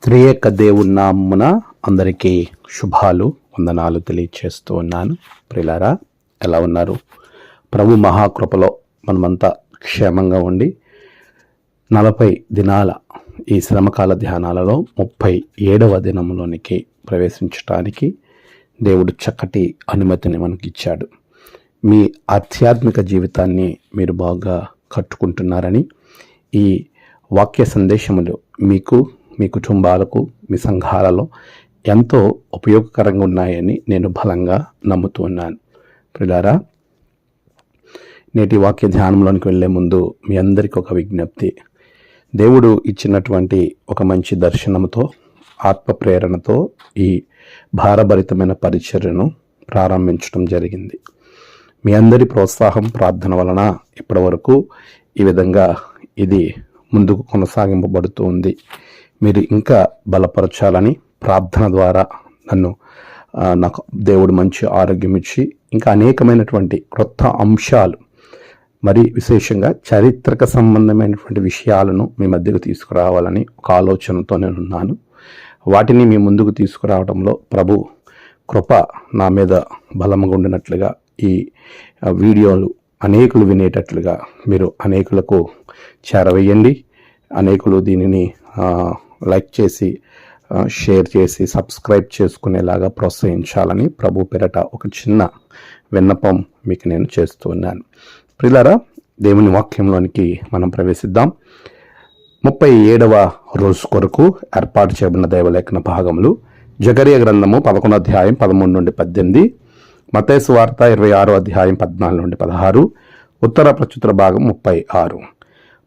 త్రియేక దేవుని నామమున అందరికీ శుభాలు వందనాలు తెలియచేస్తూ ఉన్నాను. ప్రియులారా, ఎలా ఉన్నారు? ప్రభు మహాకృపలో మనమంతా క్షేమంగా ఉండి 40 దినాల ఈ శ్రమకాల ధ్యానాలలో 37వ దినంలోనికి ప్రవేశించడానికి దేవుడు చక్కటి అనుమతిని మనకిచ్చాడు. మీ ఆధ్యాత్మిక జీవితాన్ని మీరు బాగా కట్టుకుంటున్నారని, ఈ వాక్య సందేశములు మీకు, మీ కుటుంబాలకు, మీ సంఘాలలో ఎంతో ఉపయోగకరంగా ఉన్నాయని నేను బలంగా నమ్ముతూ ఉన్నాను. ప్రియులారా, నేటి వాక్య ధ్యానంలోనికి వెళ్ళే ముందు మీ అందరికీ ఒక విజ్ఞప్తి. దేవుడు ఇచ్చినటువంటి ఒక మంచి దర్శనంతో, ఆత్మ ప్రేరణతో ఈ భారభరితమైన పరిచర్యను ప్రారంభించడం జరిగింది. మీ అందరి ప్రోత్సాహం, ప్రార్థన వలన ఇప్పటి వరకు ఈ విధంగా ఇది ముందుకు కొనసాగింపబడుతూ ఉంది. మీరు ఇంకా బలపరచాలని ప్రార్థన ద్వారా నాకు దేవుడు మంచి ఆరోగ్యం ఇచ్చి ఇంకా అనేకమైనటువంటి క్రొత్త అంశాలు, మరి విశేషంగా చారిత్రక సంబంధమైనటువంటి విషయాలను మీ మధ్యకు తీసుకురావాలని ఒక ఆలోచనతో నేను ఉన్నాను. వాటిని మీ ముందుకు తీసుకురావడంలో ప్రభు కృప నా మీద బలంగా ఉండినట్లుగా, ఈ వీడియోలు అనేకులు వినేటట్లుగా మీరు అనేకులకు చేరవేయండి. అనేకులు దీనిని లైక్ చేసి, షేర్ చేసి, సబ్స్క్రైబ్ చేసుకునేలాగా ప్రోత్సహించాలని ప్రభు పేరట ఒక చిన్న విన్నపం మీకు నేను చేస్తూ ఉన్నాను. ప్రియులారా, దేవుని వాక్యంలోనికి మనం ప్రవేశిద్దాం. 37వ రోజు కొరకు ఏర్పాటు చేయబడిన దైవలేఖన భాగములు జకరియా గ్రంథము 11వ అధ్యాయం 13 నుండి 18, మత్తయి సువార్త 26వ అధ్యాయం 14 నుండి 16, ఉత్తర ప్రచుత్ర భాగం 36.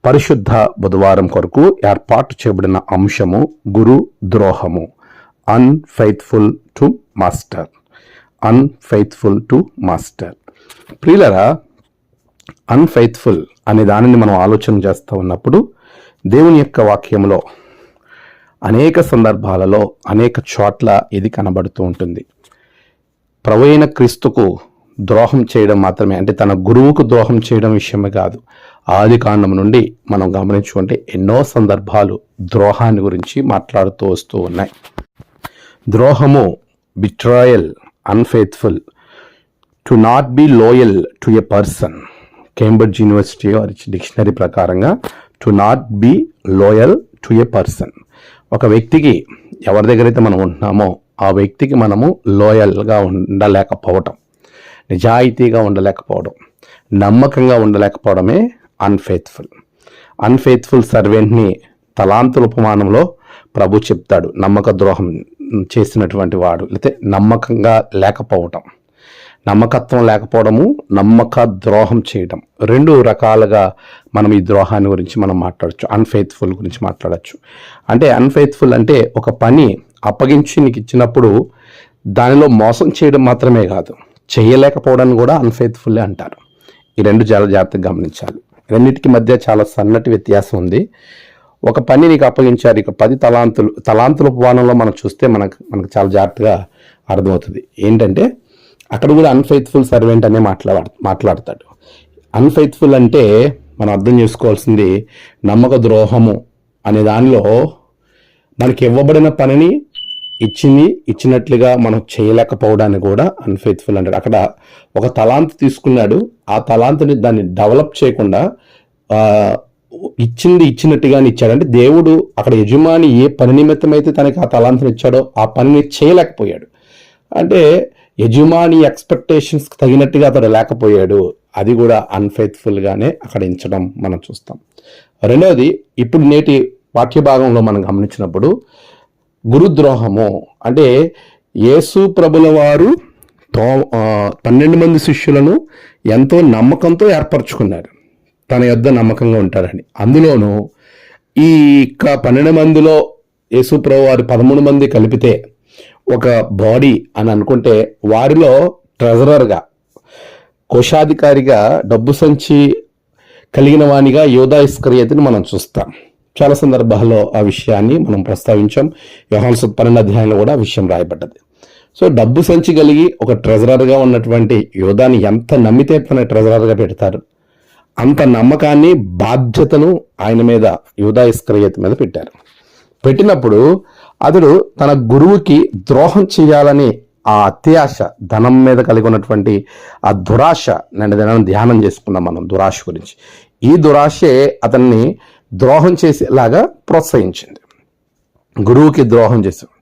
పరిశుద్ధ బుధవారం కొరకు ఏర్పాటు చేయబడిన అంశము గురు ద్రోహము, unfaithful to master. Unfaithful to master. ప్రియులారా, అన్ఫెయిత్ఫుల్ అనే దానిని మనం ఆలోచన చేస్తూ ఉన్నప్పుడు దేవుని యొక్క వాక్యంలో అనేక సందర్భాలలో, అనేక చోట్ల ఇది కనబడుతూ ఉంటుంది. ప్రభువైన క్రీస్తుకు ద్రోహం చేయడం మాత్రమే, అంటే తన గురువుకు ద్రోహం చేయడం విషయమే కాదు. ఆది కాండం నుండి మనం గమనించుకుంటే ఎన్నో సందర్భాలు ద్రోహాన్ని గురించి మాట్లాడుతూ వస్తూ ఉన్నాయి. ద్రోహము, betrayal, unfaithful, to not be loyal to a person. Cambridge university dictionary ప్రకారంగా to not be loyal to a person. ఒక వ్యక్తికి, ఎవరి దగ్గరైతే మనం ఉంటున్నామో ఆ వ్యక్తికి మనము లోయల్గా ఉండలేకపోవటం, నిజాయితీగా ఉండలేకపోవడం, నమ్మకంగా ఉండలేకపోవడమే అన్ఫెయిత్ఫుల్. అన్ఫెయిత్ఫుల్ సర్వెంట్ని తలాంతుల ఉపమానంలో ప్రభు చెప్తాడు. నమ్మక ద్రోహం చేసినటువంటి వాడు, లేకపోతే నమ్మకంగా లేకపోవటం, నమ్మకత్వం లేకపోవడము, నమ్మక ద్రోహం చేయడం, 2 రకాలుగా మనం ఈ ద్రోహాన్ని గురించి మనం మాట్లాడచ్చు, అన్ఫెయిత్ఫుల్ గురించి మాట్లాడచ్చు. అంటే అన్ఫెయిత్ఫుల్ అంటే ఒక పని అప్పగించి నీకు ఇచ్చినప్పుడు దానిలో మోసం చేయడం మాత్రమే కాదు, చేయలేకపోవడాన్ని కూడా అన్ఫెయిత్ఫుల్లే అంటారు. ఈ 2 చాలా జాగ్రత్తగా గమనించాలి. రెండింటికి మధ్య చాలా సన్నటి వ్యత్యాసం ఉంది. ఒక పని నీకు అప్పగించారు, ఇక 10 తలాంతుల ఉపమానంలో మనం చూస్తే మనకు చాలా జాగ్రత్తగా అర్థమవుతుంది. ఏంటంటే అక్కడ కూడా అన్ఫెయిత్ఫుల్ సర్వెంట్ అనే మాట్లాడతాడు. అన్ఫెయిత్ఫుల్ అంటే మనం అర్థం చేసుకోవాల్సింది నమ్మక ద్రోహము అనే దానిలో మనకి ఇవ్వబడిన పనిని ఇచ్చినట్లుగా మనం చేయలేకపోవడాన్ని కూడా అన్ఫెయిత్ఫుల్ అంటాడు. అక్కడ ఒక తలాంతు తీసుకున్నాడు, ఆ తలాంతుని దాన్ని డెవలప్ చేయకుండా ఇచ్చినట్టుగానే ఇచ్చాడు. అంటే దేవుడు అక్కడ యజమాని ఏ పని నిమిత్తం అయితే తనకి ఆ తలాంతుని ఇచ్చాడో ఆ పనిని చేయలేకపోయాడు. అంటే యజమాని ఎక్స్పెక్టేషన్స్కి తగినట్టుగా అతడు లేకపోయాడు. అది కూడా అన్ఫెయిత్ఫుల్గానే అక్కడ ఇచ్చడం మనం చూస్తాం. రెండవది, ఇప్పుడు నేటి పాఠ్యభాగంలో మనం గమనించినప్పుడు గురుద్రోహము అంటే యేసు ప్రభుల వారు 12 మంది శిష్యులను ఎంతో నమ్మకంతో ఏర్పరచుకున్నారు, తన యొద్ద నమ్మకంగా ఉంటారని. అందులోనూ ఈ 12 మందిలో యేసు ప్రభు వారు 13 మంది కలిపితే ఒక బాడీ అని అనుకుంటే, వారిలో ట్రెజరర్గా, కోశాధికారిగా, డబ్బు సంచి కలిగిన వానిగా యూదా ఇస్కరియోతుని మనం చూస్తాం. చాలా సందర్భాల్లో ఆ విషయాన్ని మనం ప్రస్తావించాం. యోహాను 12వ అధ్యాయంలో కూడా ఆ విషయం రాయబడ్డది. సో డబ్బు సంచి కలిగి ఒక ట్రెజరర్గా ఉన్నటువంటి యూదాని ఎంత నమ్మితే తన ట్రెజరర్గా పెడతారు, అంత నమ్మకాన్ని, బాధ్యతను ఆయన మీద, యూదా ఇస్కరియోతు మీద పెట్టారు. పెట్టినప్పుడు అతడు తన గురువుకి ద్రోహం చేయాలని ఆ అత్యాశ, ధనం మీద కలిగి ఉన్నటువంటి ఆ దురాశ, నేను ధ్యానం చేసుకున్నాం మనం దురాశ గురించి. ఈ దురాశే అతన్ని ద్రోహం చేసేలాగా ప్రోత్సహించింది. గురువుకి ద్రోహం చేశాడు.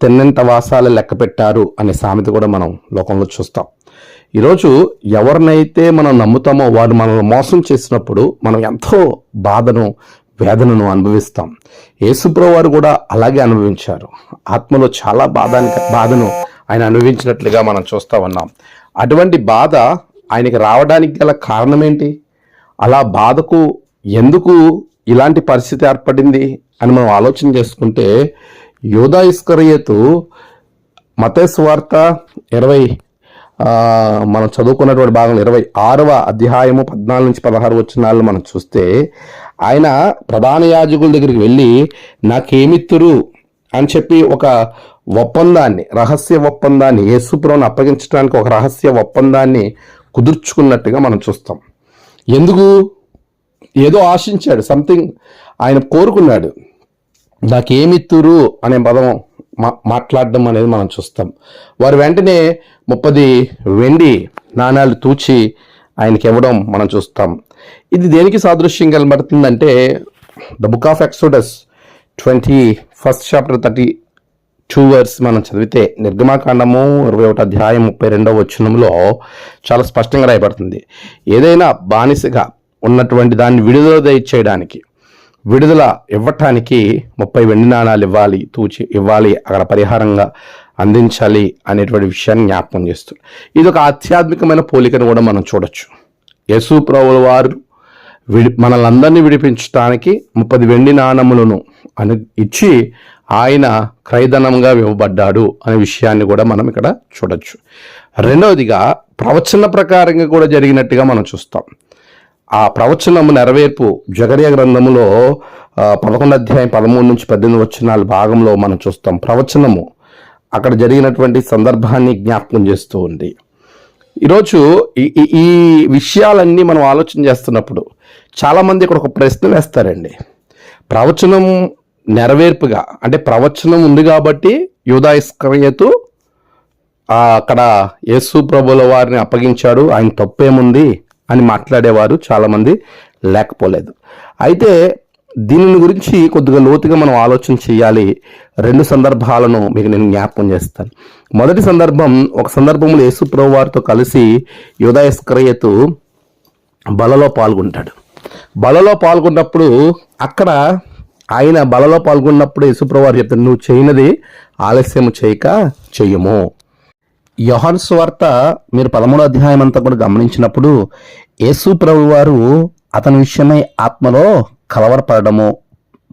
తిన్నంత వాసాలు లెక్క పెట్టారు అనే సామెత కూడా మనం లోకంలో చూస్తాం. ఈరోజు ఎవరినైతే మనం నమ్ముతామో వారు మనల్ని మోసం చేసినప్పుడు మనం ఎంతో బాధను, వేదనను అనుభవిస్తాం. యేసుప్రభువు వారు కూడా అలాగే అనుభవించారు. ఆత్మలో చాలా బాధను ఆయన అనుభవించినట్లుగా మనం చూస్తూ ఉన్నాం. అటువంటి బాధ ఆయనకి రావడానికి గల కారణం ఏంటి? అలా బాధకు ఎందుకు ఇలాంటి పరిస్థితి ఏర్పడింది అని మనం ఆలోచన చేసుకుంటే, యూదా ఇస్కరియోతు మత్తయి సువార్త 20 మనం చదువుకున్నటువంటి భాగంలో 26వ అధ్యాయము 14-16 వచనాలను మనం చూస్తే, ఆయన ప్రధాన యాజకుల దగ్గరికి వెళ్ళి నాకేమిత్తురు అని చెప్పి ఒక ఒప్పందాన్ని, రహస్య ఒప్పందాన్ని, యేసుప్రభువును అప్పగించడానికి ఒక రహస్య ఒప్పందాన్ని కుదుర్చుకున్నట్టుగా మనం చూస్తాం. ఎందుకు? ఏదో ఆశించాడు, సంథింగ్ ఆయన కోరుకున్నాడు. నాకేమిత్తురు అనే పదం మాట్లాడడం అనేది మనం చూస్తాం. వారు వెంటనే 30 వెండి నాణాలు తూచి ఆయనకి ఇవ్వడం మనం చూస్తాం. ఇది దేనికి సాదృశ్యం కనబడుతుందంటే, the book of Exodus 21st chapter 32 verse మనం చదివితే, నిర్గమాకాండము 21వ అధ్యాయం 32వ వచనంలో చాలా స్పష్టంగా రాయబడుతుంది. ఏదైనా బానిసగా ఉన్నటువంటి దాన్ని విడుదల చేయడానికి, విడుదల ఇవ్వటానికి 30 వెండి నాణాలు ఇవ్వాలి, తూచి ఇవ్వాలి, అక్కడ పరిహారంగా అందించాలి అనేటువంటి విషయాన్ని జ్ఞాపకం చేస్తుంది. ఇది ఒక ఆధ్యాత్మికమైన పోలికను కూడా మనం చూడొచ్చు. యేసు ప్రభువు వారు మనల్ని అందరినీ విడిపించడానికి 30 వెండి నాణములను ఇచ్చి ఆయన క్రయధనంగా ఇవ్వబడ్డాడు అనే విషయాన్ని కూడా మనం ఇక్కడ చూడొచ్చు. రెండవదిగా ప్రవచన ప్రకారంగా కూడా జరిగినట్టుగా మనం చూస్తాం. ఆ ప్రవచనము నెరవేర్పు జకర్యా గ్రంథములో 11వ అధ్యాయం 13-18 వచనాల భాగంలో మనం చూస్తాం. ప్రవచనము అక్కడ జరిగినటువంటి సందర్భాన్ని జ్ఞాపకం చేస్తూ ఉంది. ఈరోజు ఈ విషయాలన్నీ మనం ఆలోచన చేస్తున్నప్పుడు చాలామంది ఇక్కడ ఒక ప్రశ్న వేస్తారండి. ప్రవచనం నెరవేర్పుగా, అంటే ప్రవచనం ఉంది కాబట్టి యూదా ఇస్కరియోతు అక్కడ యేసు ప్రభువుల వారిని అప్పగించాడు, ఆయన తప్పేముంది అని మాట్లాడేవారు చాలామంది లేకపోలేదు. అయితే దీని గురించి కొద్దిగా లోతుగా మనం ఆలోచన చేయాలి. 2 సందర్భాలను మీకు నేను జ్ఞాపకం చేస్తాను. మొదటి సందర్భం, ఒక సందర్భంలో యేసు ప్రభువు వారితో కలిసి యూదా ఇస్కరియోతు బలలో పాల్గొంటాడు. బలలో పాల్గొన్నప్పుడు అక్కడ ఆయన బలలో పాల్గొన్నప్పుడు యేసు ప్రభువు వారు చెప్తాడు, నువ్వు చేయనది ఆలస్యం చేయక చెయ్యము. యోహాను సువార్త మీరు 13వ అధ్యాయం అంతా కూడా గమనించినప్పుడు యేసు ప్రభువు వారు అతని విషయమై ఆత్మలో కలవరపడము,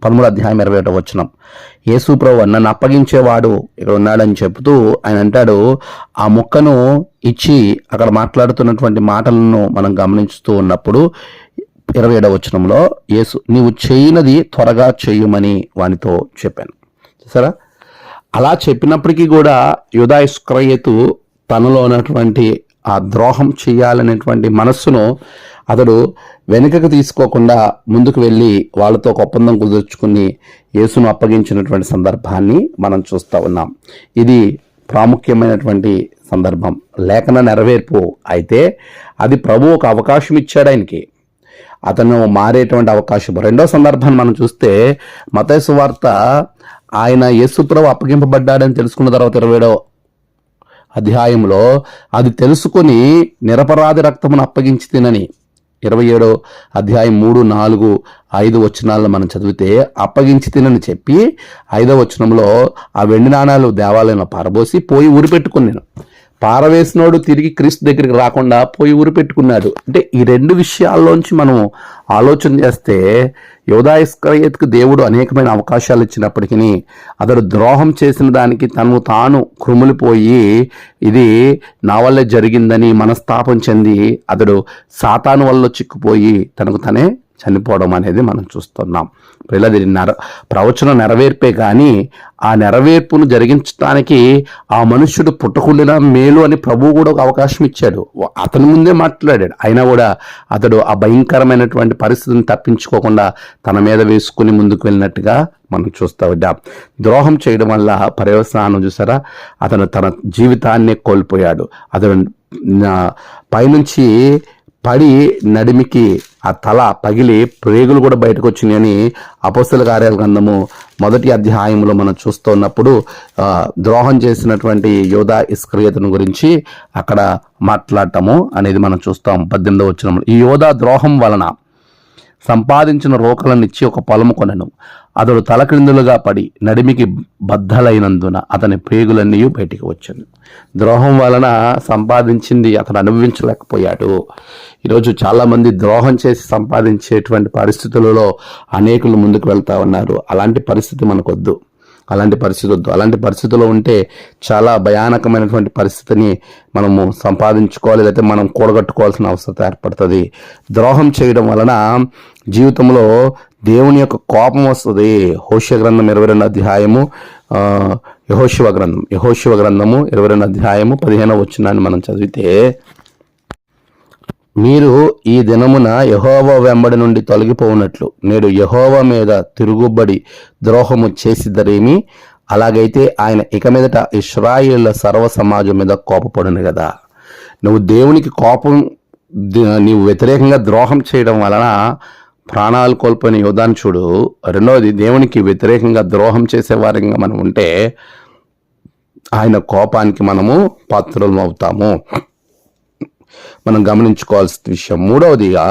13వ అధ్యాయం 21వ వచనం. యేసు ప్రభువు నన్ను అప్పగించేవాడు ఇక్కడ ఉన్నాడని చెబుతూ ఆయన అంటాడు. ఆ ముక్కను ఇచ్చి అక్కడ మాట్లాడుతున్నటువంటి మాటలను మనం గమనిస్తూ ఉన్నప్పుడు 27వ వచనంలో యేసు నీవు చేయనది త్వరగా చేయమని వానితో చెప్పాను. చూసారా? అలా చెప్పినప్పటికీ కూడా యూదా ఇస్కరియోతు తనలో ఉన్నటువంటి ఆ ద్రోహం చేయాలనేటువంటి మనస్సును అతడు వెనుకకు తీసుకోకుండా ముందుకు వెళ్ళి వాళ్ళతో ఒక ఒప్పందం కుదుర్చుకుని యేసును అప్పగించినటువంటి సందర్భాన్ని మనం చూస్తూ ఉన్నాం. ఇది ప్రాముఖ్యమైనటువంటి సందర్భం, లేఖన నెరవేర్పు. అయితే అది ప్రభు ఒక అవకాశం ఇచ్చాడు ఆయనకి, అతను మారేటువంటి అవకాశం. రెండో సందర్భాన్ని మనం చూస్తే మత్తయి సువార్త ఆయన యేసు ప్రభు అప్పగింపబడ్డాడని తెలుసుకున్న తర్వాత 27వ అధ్యాయంలో అది తెలుసుకొని నిరపరాధి రక్తమును అప్పగించి తినని 27వ అధ్యాయం 3, 4, 5 వచనాలను మనం చదివితే అప్పగించి తినని చెప్పి 5వ వచనంలో ఆ వెండి నాణాలు దేవాలయంలో పారబోసి పోయి ఊరి పెట్టుకున్నాను. పారవేసినోడు తిరిగి క్రీస్తు దగ్గరికి రాకుండా పోయి ఊరి పెట్టుకున్నాడు. అంటే ఈ 2 విషయాల్లోంచి మనం ఆలోచన చేస్తే యూదా ఇస్కరియోతుకు దేవుడు అనేకమైన అవకాశాలు ఇచ్చినప్పటికీ అతడు ద్రోహం చేసిన దానికి తను తాను కృములిపోయి ఇది నా వల్లే జరిగిందని మనస్తాపం చెంది అతడు సాతాను వల్ల చిక్కుపోయి తనకు తనే చనిపోవడం అనేది మనం చూస్తున్నాం. పిల్లది ప్రవచనం నెరవేర్పే కానీ ఆ నెరవేర్పును జరిగించడానికి ఆ మనుష్యుడు పుట్టకుండా మేలు అని ప్రభువు కూడా ఒక అవకాశం ఇచ్చాడు. అతని ముందే మాట్లాడాడు. అయినా కూడా అతడు ఆ భయంకరమైనటువంటి పరిస్థితిని తప్పించుకోకుండా తన మీద వేసుకుని ముందుకు వెళ్ళినట్టుగా మనం చూస్తూ ఉంటాం. ద్రోహం చేయడం వల్ల పర్యవసానం చూసారా, అతను తన జీవితాన్నే కోల్పోయాడు. అతను పైనుంచి పడి నడిమికి ఆ తల పగిలి ప్రేగులు కూడా బయటకు వచ్చినాయని అపోస్తల కార్యాల గ్రంథము 1వ అధ్యాయంలో మనం చూస్తున్నప్పుడు ద్రోహం చేసినటువంటి యోధా ఇస్కరియోతును గురించి అక్కడ మాట్లాడటము అనేది మనం చూస్తాం. 18వ వచనంలో, ఈ యోధా ద్రోహం వలన సంపాదించిన రోకలను ఇచ్చి ఒక పొలము కొనెను. అతడు తలక్రిందులుగా పడి నడిమికి బద్దలైనందున అతని పేగులన్నీ బయటికి వచ్చాను. ద్రోహం వలన సంపాదించింది అతను అనుభవించలేకపోయాడు. ఈరోజు చాలామంది ద్రోహం చేసి సంపాదించేటువంటి పరిస్థితులలో అనేకులు ముందుకు వెళ్తా ఉన్నారు. అలాంటి పరిస్థితి మనకొద్దు. అలాంటి పరిస్థితుల్లో ఉంటే చాలా భయానకమైనటువంటి పరిస్థితిని మనము సంపాదించుకోవాలి, లేకపోతే మనం కూడగట్టుకోవాల్సిన అవసరం ఏర్పడుతుంది. ద్రోహం చేయడం వలన జీవితంలో దేవుని యొక్క కోపం వస్తుంది. హోషేయ గ్రంథం 22వ అధ్యాయము యెహోషువ గ్రంథము 22వ అధ్యాయము 15వ వచనాన్ని మనం చదివితే, మీరు ఈ దినమున యెహోవా వెంబడి నుండి తొలగిపోవునట్లు నేడు యెహోవా మీద తిరుగుబడి ద్రోహము చేసిద్దరేమి, అలాగైతే ఆయన ఇక మీదట ఇశ్రాయేళ్ల సర్వ సమాజం మీద కోపపడును కదా. నువ్వు దేవునికి నీవు వ్యతిరేకంగా ద్రోహం చేయడం వలన ప్రాణాలు కోల్పోయిన యోధాన్ని చూడు. రెండవది, దేవునికి వ్యతిరేకంగా ద్రోహం చేసేవారంగా మనం ఉంటే ఆయన కోపానికి మనము పాత్రలం అవుతాము. మనం గమనించుకోవాల్సిన విషయం. మూడవదిగా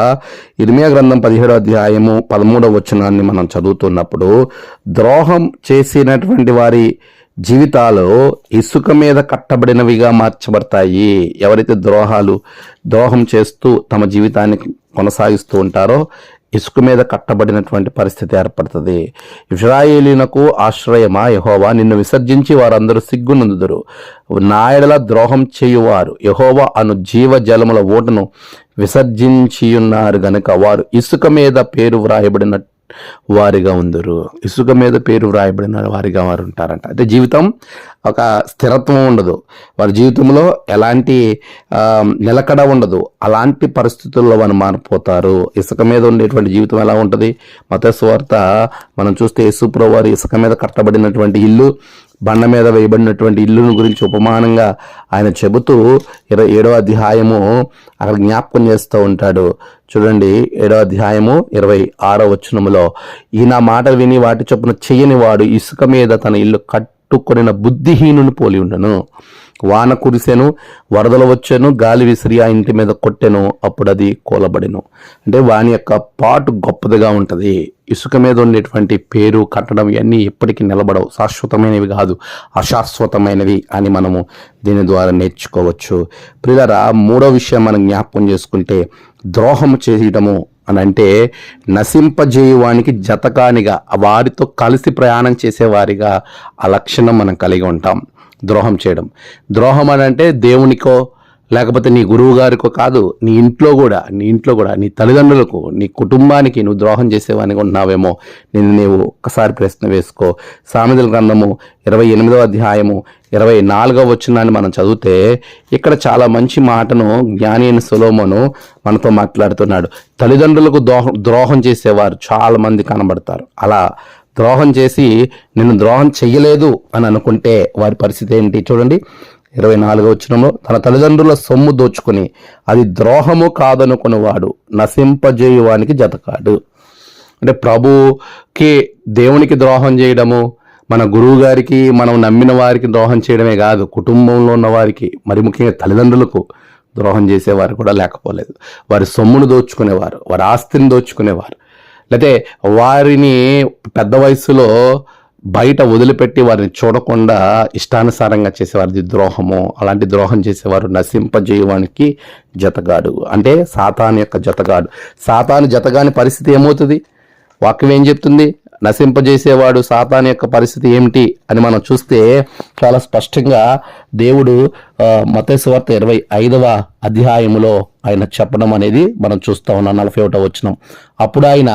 ఇర్మియా గ్రంథం 17వ అధ్యాయము 13వ వచనాన్ని మనం చదువుతున్నప్పుడు, ద్రోహం చేసినటువంటి వారి జీవితాలు ఇసుక మీద కట్టబడినవిగా మార్చబడతాయి. ఎవరైతే ద్రోహం చేస్తూ తమ జీవితాన్ని కొనసాగిస్తూ ఉంటారో ఇసుక మీద కట్టబడినటువంటి పరిస్థితి ఏర్పడుతుంది. ఇశ్రాయేలీయులకు ఆశ్రయమా యెహోవా, నిన్ను విసర్జించి వారందరూ సిగ్గునందుదురు. నా ఎడల ద్రోహం చేయువారు యెహోవా అను జీవ జలముల ఓటను విసర్జించియున్నారు గనుక వారు ఇసుక మీద పేరు వ్రాయబడిన వారిగా ఉందరు. ఇసుక మీద పేరు వ్రాయబడిన వారిగా వారు ఉంటారంట. అంటే జీవితం ఒక స్థిరత్వం ఉండదు, వారి జీవితంలో ఎలాంటి నిలకడ ఉండదు. అలాంటి పరిస్థితుల్లో మనం మారిపోతారు. ఇసుక మీద ఉండేటువంటి జీవితం ఎలా ఉంటుంది? మత్తయి సువార్త మనం చూస్తే యేసుప్రభువు వారు ఇసుక మీద కట్టబడినటువంటి ఇల్లు, బండ మీద వేయబడినటువంటి ఇల్లును గురించి ఉపమానంగా ఆయన చెబుతూ 7వ అధ్యాయము అక్కడ జ్ఞాపకం చేస్తూ ఉంటాడు. చూడండి, 7వ అధ్యాయము 26వ వచనములో, ఈ నా మాటలు విని వాటి చొప్పున చెయ్యని వాడు ఇసుక మీద తన ఇల్లు కట్టుకొనిన బుద్ధిహీనుని పోలి ఉండను. వాన కురిసెను, వరదలు వచ్చెను, గాలి విసిరి ఆ ఇంటి మీద కొట్టెను, అప్పుడు అది కూలబడెను. అంటే వాని యొక్క పాటు గొప్పదిగా ఉంటుంది. ఇసుక మీద ఉండేటువంటి పేరు కట్టడం ఇవన్నీ ఎప్పటికీ నిలబడవు, శాశ్వతమైనవి కాదు, అశాశ్వతమైనవి అని మనము దీని ద్వారా నేర్చుకోవచ్చు. ప్రియులారా, మూడో విషయం మనం జ్ఞాపకం చేసుకుంటే, ద్రోహం చేయడము అని అంటే నశింపజేయువానికి జతకానిగా, వారితో కలిసి ప్రయాణం చేసేవారిగా ఆ లక్షణం మనం కలిగి ఉంటాం. ద్రోహం చేయడం, ద్రోహం అని అంటే దేవునికో లేకపోతే నీ గురువు గారికో కాదు, నీ ఇంట్లో కూడా నీ తల్లిదండ్రులకు, నీ కుటుంబానికి నువ్వు ద్రోహం చేసేవానికి ఉన్నావేమో నీవు ఒక్కసారి ప్రశ్న వేసుకో. సామెతల గ్రంథము 28వ అధ్యాయము 24వ వచనాన్ని మనం చదివితే ఇక్కడ చాలా మంచి మాటను జ్ఞాని అయిన సొలొమోను మనతో మాట్లాడుతున్నాడు. తల్లిదండ్రులకు ద్రోహం చేసేవారు చాలా మంది కనబడతారు. అలా ద్రోహం చేసి నిన్ను ద్రోహం చెయ్యలేదు అని అనుకుంటే వారి పరిస్థితి ఏంటి చూడండి. 24వ వచనంలో, తన తల్లిదండ్రుల సొమ్ము దోచుకుని అది ద్రోహము కాదనుకునేవాడు నశింపజేయువానికి జతకాడు. అంటే ప్రభుకి దేవునికి ద్రోహం చేయడము, మన గురువు గారికి మనం నమ్మిన వారికి ద్రోహం చేయడమే కాదు, కుటుంబంలో ఉన్న వారికి, మరి ముఖ్యంగా తల్లిదండ్రులకు ద్రోహం చేసేవారు కూడా లేకపోలేదు. వారి సొమ్మును దోచుకునేవారు, వారి ఆస్తిని దోచుకునేవారు, లేకపోతే వారిని పెద్ద వయసులో బయట వదిలిపెట్టి వారిని చూడకుండా ఇష్టానుసారంగా చేసేవారిది ద్రోహము. అలాంటి ద్రోహం చేసేవారు నశింపజేయడానికి జతగాడు, అంటే సాతాను యొక్క జతగాడు. సాతాను జతగాని పరిస్థితి ఏమవుతుంది? వాక్యం ఏం చెప్తుంది? నశింపజేసేవాడు సాతాను యొక్క పరిస్థితి ఏమిటి అని మనం చూస్తే చాలా స్పష్టంగా దేవుడు మత్తయి సువార్త 25వ అధ్యాయములో ఆయన చెప్పడం అనేది మనం చూస్తూ ఉన్నాం. 41వ వచనం. అప్పుడు ఆయన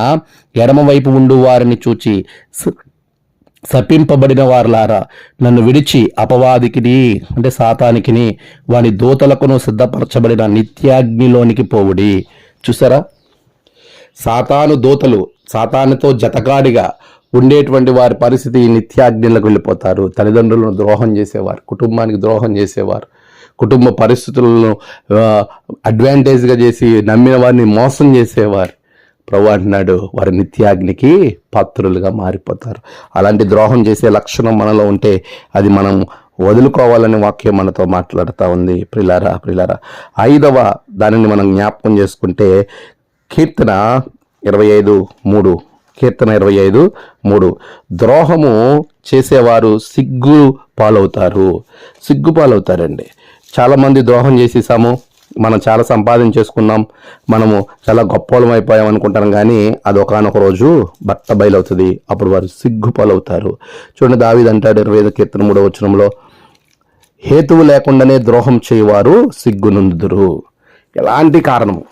ఎడమవైపు ఉండు వారిని చూచి, శపింపబడిన వారులారా, నన్ను విడిచి అపవాదికిని అంటే సాతానికిని వాని దూతలకును సిద్ధపరచబడిన నిత్యాగ్నిలోనికి పోవుడి. చూసారా, సాతాను దూతలు, సాతానుతో జతగాడిగా ఉండేటువంటి వారి పరిస్థితి నిత్యాగ్నిలకు వెళ్ళిపోతారు. తల్లిదండ్రులను ద్రోహం చేసేవారు, కుటుంబానికి ద్రోహం చేసేవారు, కుటుంబ పరిస్థితులను అడ్వాంటేజ్గా చేసి నమ్మిన వారిని మోసం చేసేవారు. ప్రభు అంటున్నాడు, వారి నిత్యాగ్నికి పాత్రులుగా మారిపోతారు. అలాంటి ద్రోహం చేసే లక్షణం మనలో ఉంటే అది మనం వదులుకోవాలని వాక్యం మనతో మాట్లాడుతూ ఉంది. ప్రిలారా 5వ దానిని మనం జ్ఞాపకం చేసుకుంటే కీర్తన 25:3. కీర్తన 25:3. ద్రోహము చేసేవారు సిగ్గు పాలవుతారండి. చాలామంది ద్రోహం చేసేసాము, మనం చాలా సంపాదించేసుకున్నాం, మనము చాలా గొప్పలం అయిపోయాం అనుకుంటాం, కానీ అది ఒకానొక రోజు బట్ట బయలవుతుంది. అప్పుడు వారు సిగ్గు పాలవుతారు. చూడండి, దావీదు అంటాడు 25 కీర్తన 3వ వచనంలో, హేతువు లేకుండానే ద్రోహం చేయవారు సిగ్గునందుదురు. ఎలాంటి కారణము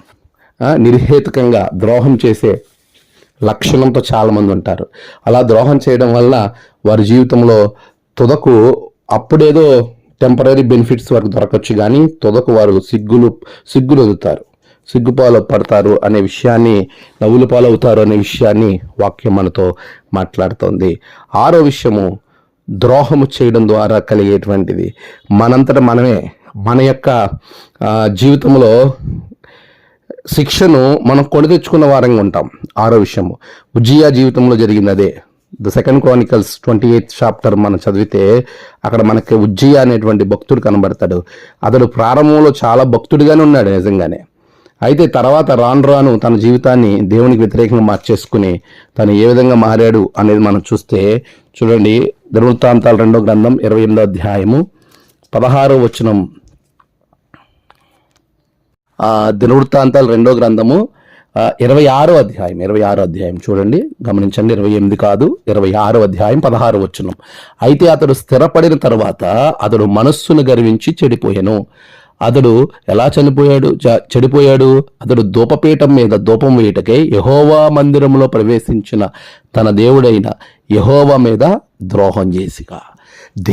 నిర్హేతుకంగా ద్రోహం చేసే లక్షణంతో చాలామంది ఉంటారు. అలా ద్రోహం చేయడం వల్ల వారి జీవితంలో తుదకు అప్పుడేదో టెంపరీ బెనిఫిట్స్ వరకు దొరకచ్చు, కానీ తుదకు వారు సిగ్గులు వదులుతారు, సిగ్గుపాలు పడతారు అనే విషయాన్ని, నవ్వుల పాలవుతారు అనే విషయాన్ని వాక్యం మనతో మాట్లాడుతోంది. 6వ విషయము, ద్రోహము చేయడం ద్వారా కలిగేటువంటిది మనంతట మనమే మన యొక్క జీవితంలో శిక్షను మనం కొని తెచ్చుకున్న వారంగా ఉంటాం. 6వ విషయము, ఉజ్జియా జీవితంలో జరిగింది అదే. ద 2 Chronicles 28th చాప్టర్ మనం చదివితే అక్కడ మనకి ఉజ్జియా అనేటువంటి భక్తుడు కనబడతాడు. అతడు ప్రారంభంలో చాలా భక్తుడిగానే ఉన్నాడు నిజంగానే. అయితే తర్వాత రాను తన జీవితాన్ని దేవునికి వ్యతిరేకంగా మార్చేసుకుని తను ఏ విధంగా మారాడు అనేది మనం చూస్తే చూడండి, దినవృత్తాంతాలు 2వ గ్రంథం 28వ అధ్యాయము 16వ వచనం. దినవృత్తాంతాలు 2వ గ్రంథము 26వ అధ్యాయం చూడండి, గమనించండి. 28 కాదు, 26వ అధ్యాయం 16వ వచనం. అయితే అతడు స్థిరపడిన తర్వాత అతడు మనస్సును గర్వించి చెడిపోయాను. అతడు ఎలా చెడిపోయాడు? అతడు ధూపపీఠం మీద ధూపం వేయుటకై యెహోవా మందిరంలో ప్రవేశించిన తన దేవుడైన యెహోవా మీద ద్రోహం చేసిగా.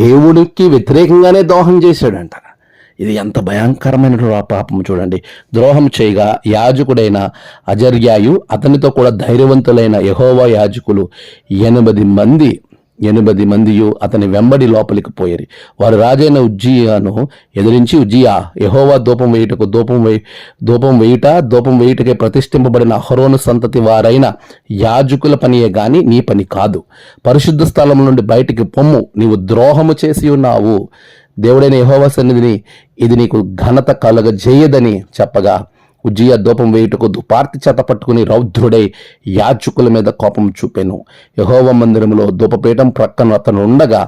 దేవుడికి వ్యతిరేకంగానే ద్రోహం చేశాడంట. ఇది ఎంత భయంకరమైన పాపం చూడండి. ద్రోహం చేయగా యాజకుడైన అజర్యాయు అతనితో కూడా ధైర్యవంతులైన యెహోవా యాజకులు 80 మందియు అతని వెంబడి లోపలికి పోయేరి. వారు రాజైన ఉజ్జియాను ఎదిరించి, ఉజ్జియా, యెహోవా ధూపం వేయుటకే ప్రతిష్ఠింపబడిన అహరోను సంతతి వారైన యాజకుల పనియే గాని నీ పని కాదు. పరిశుద్ధ స్థలం నుండి బయటికి పొమ్ము, నీవు ద్రోహము చేసి ఉన్నావు. దేవుడైన యెహోవా సన్నిధిని ఇది నీకు ఘనత కలగజేయదని చెప్పగా ఉజ్జియా ధూపం వేయుటకు దుపార్తి చేత పట్టుకుని రౌద్రుడై యాజకుల మీద కోపం చూపెను. యెహోవా మందిరంలో ధూపపీఠం ప్రక్కన అతను ఉండగా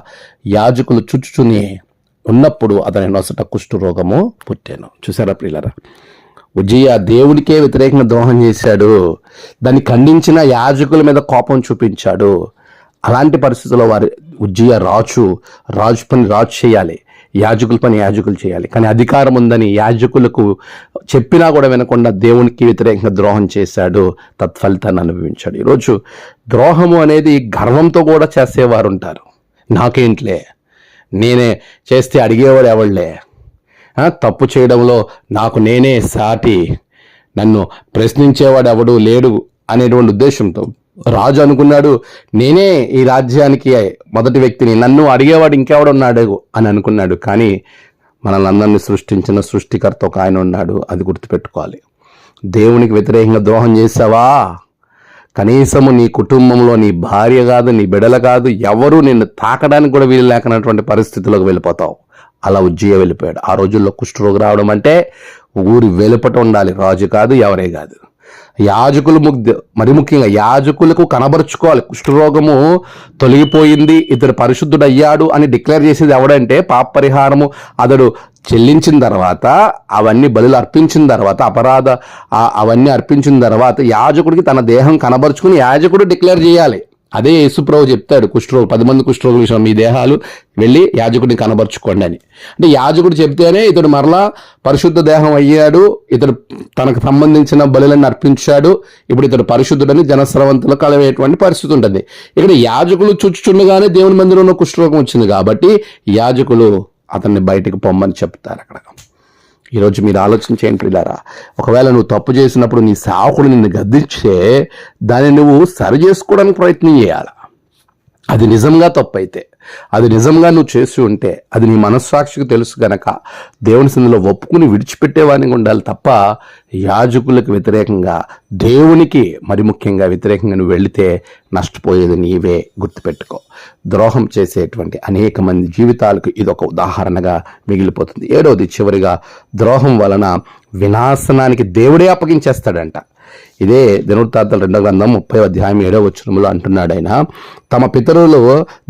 యాజకులు చుచ్చుచుని ఉన్నప్పుడు అతని నొసట కుష్ఠరోగము పుట్టాను. చూసారా ప్రియులారా, ఉజ్జియా దేవుడికే వ్యతిరేకంగా ద్రోహం చేశాడు. దాన్ని ఖండించిన యాజకుల మీద కోపం చూపించాడు. అలాంటి పరిస్థితుల్లో వారి ఉజ్జియా రాజు పని రాజు చేయాలి, యాజకుల పని యాజకులు చేయాలి. కానీ అధికారం ఉందని యాజకులకు చెప్పినా కూడా వినకుండా దేవునికి వ్యతిరేకంగా ద్రోహం చేశాడు, తత్ఫలితాన్ని అనుభవించాడు. ఈరోజు ద్రోహము అనేది గర్వంతో కూడా చేసేవారు ఉంటారు. నాకేంట్లే, నేనే చేస్తే అడిగేవాడు ఎవళ్లే, తప్పు చేయడంలో నాకు నేనే సాటి, నన్ను ప్రశ్నించేవాడు ఎవడు లేడు అనేటువంటి ఉద్దేశంతో రాజు అనుకున్నాడు, నేనే ఈ రాజ్యానికి మొదటి వ్యక్తిని, నన్ను అడిగేవాడు ఇంకెవడున్నాడు అని అనుకున్నాడు. కానీ మనల్ని అందరినీ సృష్టించిన సృష్టికర్త ఒక ఆయన ఉన్నాడు, అది గుర్తుపెట్టుకోవాలి. దేవునికి వ్యతిరేకంగా ద్రోహం చేసావా, కనీసము నీ కుటుంబంలో నీ భార్య కాదు, నీ బిడ్డలు కాదు, ఎవరు నిన్ను తాకడానికి కూడా వీలు లేకనటువంటి పరిస్థితుల్లోకి వెళ్ళిపోతావు. అలా ఉజ్జియా వెళ్ళిపోయాడు. ఆ రోజుల్లో కుష్ఠరోగి రావడం అంటే ఊరి వెలుపట ఉండాలి, రాజు కాదు, ఎవరే కాదు. యాజకులు మరి ముఖ్యంగా యాజకులకు కనబరుచుకోవాలి. కుష్ఠరోగము తొలగిపోయింది, ఇతడు పరిశుద్ధుడయ్యాడు అని డిక్లేర్ చేసేది ఎవడంటే పాప పరిహారము అతడు చెల్లించిన తర్వాత, అవన్నీ బలులు అర్పించిన తర్వాత, అవన్నీ అర్పించిన తర్వాత యాజకుడికి తన దేహం కనబరుచుకుని యాజకుడు డిక్లేర్ చేయాలి, అదే యేసుప్రభు చెప్తాడు కుష్ఠరోగులు 10 మంది కుష్ఠరోగుల విషయం, మీ దేహాలు వెళ్ళి యాజకుడిని కనబరుచుకోండి అని. అంటే యాజకుడు చెప్తేనే ఇతడు మరలా పరిశుద్ధ దేహం అయ్యాడు, ఇతడు తనకు సంబంధించిన బలులను అర్పించాడు, ఇప్పుడు ఇతడు పరిశుద్ధుడని జనస్రవంతులు కలిగేటువంటి పరిస్థితి ఉంటుంది. ఇక్కడ యాజకులు చుచ్చుచుండగానే దేవుని మందిరంలో కుష్ఠరోగం వచ్చింది కాబట్టి యాజకులు అతన్ని బయటకు పొమ్మని చెప్తారు. అక్కడ ఈరోజు మీరు ఆలోచించేయండి ప్రియులారా, ఒకవేళ నువ్వు తప్పు చేసినప్పుడు నీ సేవకుడు నిన్ను గద్దించే దాన్ని నువ్వు సరి చేసుకోవడానికి ప్రయత్నం చేయాలి. అది నిజంగా తప్పు అయితే, అది నిజంగా నువ్వు చేసి ఉంటే, అది నీ మనస్సాక్షికి తెలుసు గనక దేవుని సన్నిధిలో ఒప్పుకుని విడిచిపెట్టేవానికి ఉండాలి తప్ప యాజకులకు వ్యతిరేకంగా, దేవునికి మరి ముఖ్యంగా వ్యతిరేకంగా నువ్వు వెళితే నష్టపోయేది నీవే. గుర్తుపెట్టుకో, ద్రోహం చేసేటువంటి అనేక మంది జీవితాలకు ఇదొక ఉదాహరణగా మిగిలిపోతుంది. 7వది చివరిగా, ద్రోహం వలన వినాశనానికి దేవుడే అప్పగించేస్తాడంట. ఇదే దినవృత్తాంతాల 2వ గ్రంథం 30వ అధ్యాయం 7వ వచనంలో అంటున్నాడు ఆయన, తమ పితరులు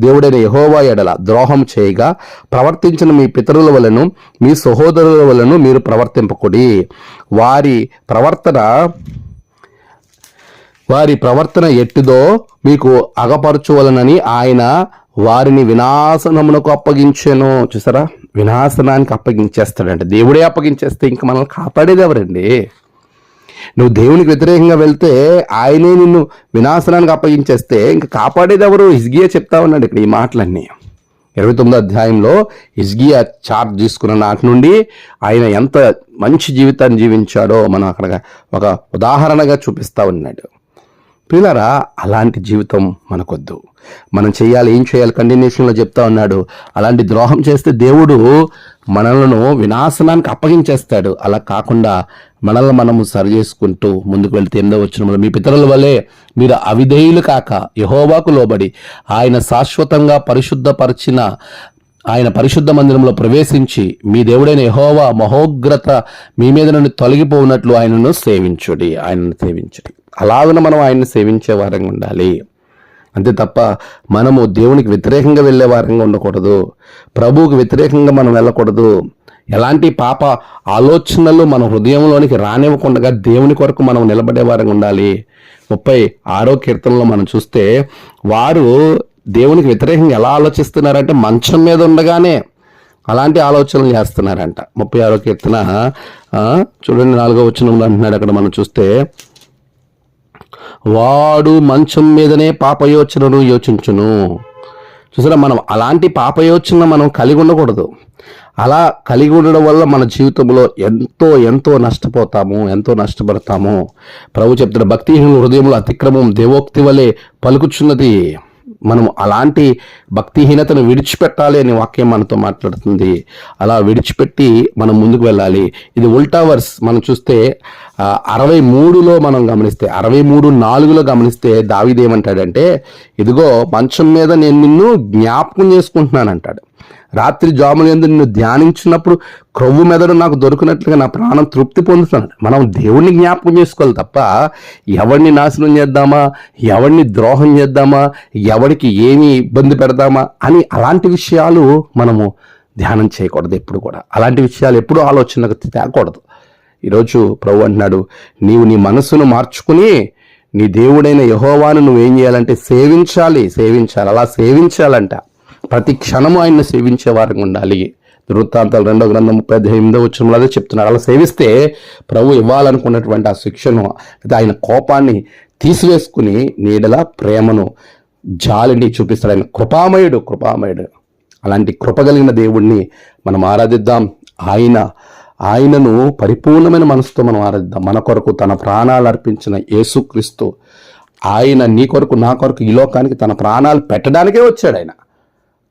దేవుడైన యెహోవా ఎడల ద్రోహం చేయగా ప్రవర్తించిన మీ పితరుల వలన మీ సహోదరుల వలన మీరు ప్రవర్తింపకుడి, వారి ప్రవర్తన ఎట్టిదో మీకు అగపరచువలనని ఆయన వారిని వినాశనమునకు అప్పగించెను. చూసారా, వినాశనానికి అప్పగించేస్తాడంటే దేవుడే అప్పగించేస్తే ఇంక మనల్ని కాపాడేది ఎవరండి? నువ్వు దేవునికి వ్యతిరేకంగా వెళ్తే ఆయనే నిన్ను వినాశనానికి అప్పగించేస్తే ఇంకా కాపాడేది ఎవరు? హిజ్కియా చెప్తా ఉన్నాడు ఇక్కడ ఈ మాటలన్నీ. 29వ అధ్యాయంలో హిజ్కియా చార్జ్ తీసుకున్న నాటి నుండి ఆయన ఎంత మంచి జీవితాన్ని జీవించాడో మనం అక్కడ ఒక ఉదాహరణగా చూపిస్తా ఉన్నాడు. ప్రియులారా, అలాంటి జీవితం మనకొద్దు. మనం చేయాలి, ఏం చేయాలి కంటిన్యూషన్లో చెప్తా ఉన్నాడు. అలాంటి ద్రోహం చేస్తే దేవుడు మనలను వినాశనానికి అప్పగించేస్తాడు. అలా కాకుండా మనల్ని మనము సరి చేసుకుంటూ ముందుకు వెళ్తే 8వ వచనంలో, మీ పితరుల వలె మీరు అవిధేయులు కాక యెహోవాకు లోబడి ఆయన శాశ్వతంగా పరిశుద్ధపరిచిన ఆయన పరిశుద్ధ మందిరంలో ప్రవేశించి మీ దేవుడైన యెహోవా మహోగ్రత మీ మీద నుండి తొలగిపోనట్లు ఆయనను సేవించుడి. అలాగన మనం ఆయన్ని సేవించే వారంగా ఉండాలి. అంతే తప్ప మనము దేవునికి వ్యతిరేకంగా వెళ్ళే వారంగా ఉండకూడదు. ప్రభువుకి వ్యతిరేకంగా మనం వెళ్ళకూడదు. ఎలాంటి పాప ఆలోచనలు మన హృదయంలోనికి రానివ్వకుండా దేవుని కొరకు మనం నిలబడే వారంగా ఉండాలి. 36వ కీర్తనలో మనం చూస్తే వారు దేవునికి వ్యతిరేకంగా ఎలా ఆలోచిస్తున్నారంటే మంచం మీద ఉండగానే అలాంటి ఆలోచనలు చేస్తున్నారంట. 36వ కీర్తన చూడండి 4వ వచనంలో అంటున్నాడు అక్కడ మనం చూస్తే, వాడు మంచం మీదనే పాపయోచనను యోచించును. చూసారా, మనం అలాంటి పాపయోచన మనం కలిగి ఉండకూడదు. అలా కలిగి ఉండడం వల్ల మన జీవితంలో ఎంతో ఎంతో నష్టపోతాము, ఎంతో నష్టపడతాము. ప్రభు చెప్తున్న భక్తిహీనుల హృదయంలో అతిక్రమం దేవోక్తి వలె పలుకుచున్నది. మనం అలాంటి భక్తిహీనతను విడిచిపెట్టాలి అని వాక్యం మనతో మాట్లాడుతుంది. అలా విడిచిపెట్టి మనం ముందుకు వెళ్ళాలి. ఇది ఉల్టా వర్స్ మనం చూస్తే 63లో మనం గమనిస్తే 63:4లో గమనిస్తే దావీదు ఏమంటాడంటే, ఇదిగో మంచం మీద నేను నిన్ను జ్ఞాపకం చేసుకుంటున్నాను అంటాడు. రాత్రి జాముల యందు నిన్ను ధ్యానించినప్పుడు క్రొవ్వు మెదడు నాకు దొరికినట్లుగా నా ప్రాణం తృప్తి పొందుతున్నాడు. మనం దేవుణ్ణి జ్ఞాపకం చేసుకోవాలి తప్ప ఎవరిని నాశనం చేద్దామా, ఎవరిని ద్రోహం చేద్దామా, ఎవరికి ఏమి ఇబ్బంది పెడదామా అని అలాంటి విషయాలు మనము ధ్యానం చేయకూడదు. ఎప్పుడు కూడా అలాంటి విషయాలు ఎప్పుడూ ఆలోచనకు తేకూడదు. ఈరోజు ప్రభు అంటున్నాడు, నీవు నీ మనస్సును మార్చుకుని నీ దేవుడైన యెహోవాను నువ్వేం చేయాలంటే సేవించాలి. అలా సేవించాలంట ప్రతి క్షణము ఆయన్ని సేవించే వారంగా ఉండాలి. వృత్తాంతాలు 2వ గ్రంథం 38వ వచనంలో అదే చెప్తున్నారు. అలా సేవిస్తే ప్రభు ఇవ్వాలనుకున్నటువంటి ఆ శిక్షను, ఆయన కోపాన్ని తీసివేసుకుని నీడల ప్రేమను జాలిని చూపిస్తాడు. ఆయన కృపామయుడు. అలాంటి కృపగలిగిన దేవుణ్ణి మనం ఆరాధిద్దాం. ఆయనను పరిపూర్ణమైన మనసుతో మనం ఆరాధిద్దాం. మన కొరకు తన ప్రాణాలు అర్పించిన యేసుక్రీస్తు, ఆయన నీ కొరకు నా కొరకు ఈ లోకానికి తన ప్రాణాలు పెట్టడానికే వచ్చాడు ఆయన.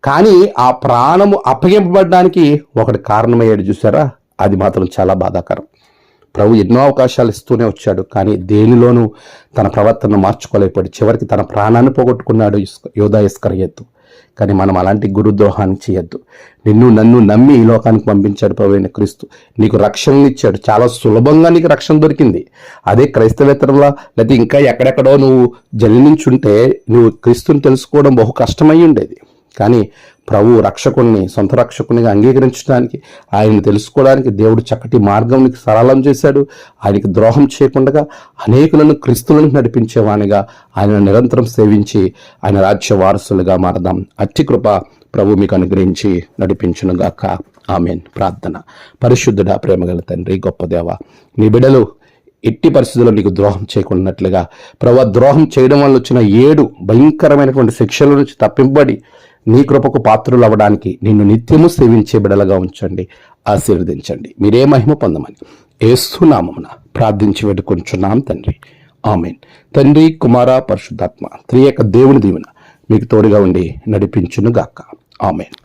కానీ ఆ ప్రాణము అప్పగింపబడడానికి ఒకటి కారణమయ్యాడు. చూసారా, అది మాత్రం చాలా బాధాకరం. ప్రభు ఎన్నో అవకాశాలు ఇస్తూనే వచ్చాడు, కానీ దేనిలోనూ తన ప్రవర్తనను మార్చుకోలేకపోయాడు. చివరికి తన ప్రాణాన్ని పోగొట్టుకున్నాడు యోధా ఇస్కరియోతు. కానీ మనం అలాంటి గురుద్రోహాన్ని చేయొద్దు. నన్ను నమ్మి ఈ లోకానికి పంపించాడు ప్రభు అయిన క్రీస్తు. నీకు రక్షణ ఇచ్చాడు, చాలా సులభంగా నీకు రక్షణ దొరికింది. అదే క్రైస్తవేతరులా లేకపోతే ఇంకా ఎక్కడెక్కడో నువ్వు జన్మించుంటే నువ్వు క్రీస్తుని తెలుసుకోవడం బహు కష్టమై ఉండేది. కానీ ప్రభు రక్షకుణ్ణి సొంత రక్షకునిగా అంగీకరించడానికి, ఆయన్ని తెలుసుకోవడానికి దేవుడు చక్కటి మార్గం సరళం చేశాడు. ఆయనకి ద్రోహం చేయకుండా అనేకులను క్రీస్తులను నడిపించేవానిగా ఆయన నిరంతరం సేవించి ఆయన రాజ్య వారసులుగా మారదాం. అట్టి కృప ప్రభు మీకు అనుగ్రహించి నడిపించునుగాక. ఆమేన్. ప్రార్థన. పరిశుద్ధుడా, ప్రేమగల తండ్రి, గొప్ప దేవ, నీ బిడ్డలు ఎట్టి పరిస్థితుల్లో నీకు ద్రోహం చేయకున్నట్లుగా ప్రభు ద్రోహం చేయడం వల్ల వచ్చిన 7 భయంకరమైనటువంటి శిక్షల నుంచి తప్పింపబడి నీ కృపకు పాత్రులు అవ్వడానికి నిన్ను నిత్యము సేవించే బిడలుగా ఉంచండి, ఆశీర్వదించండి. మీరే మహిమ పొందమని యేసు నామమున ప్రార్థించి వేడుకొంచున్నాం తండ్రి. ఆమేన్. తండ్రి, కుమార, పరిశుద్ధాత్మ త్రియేక దేవుని దీవెన మీకు తోడుగా ఉండి నడిపించును గాక. ఆమేన్.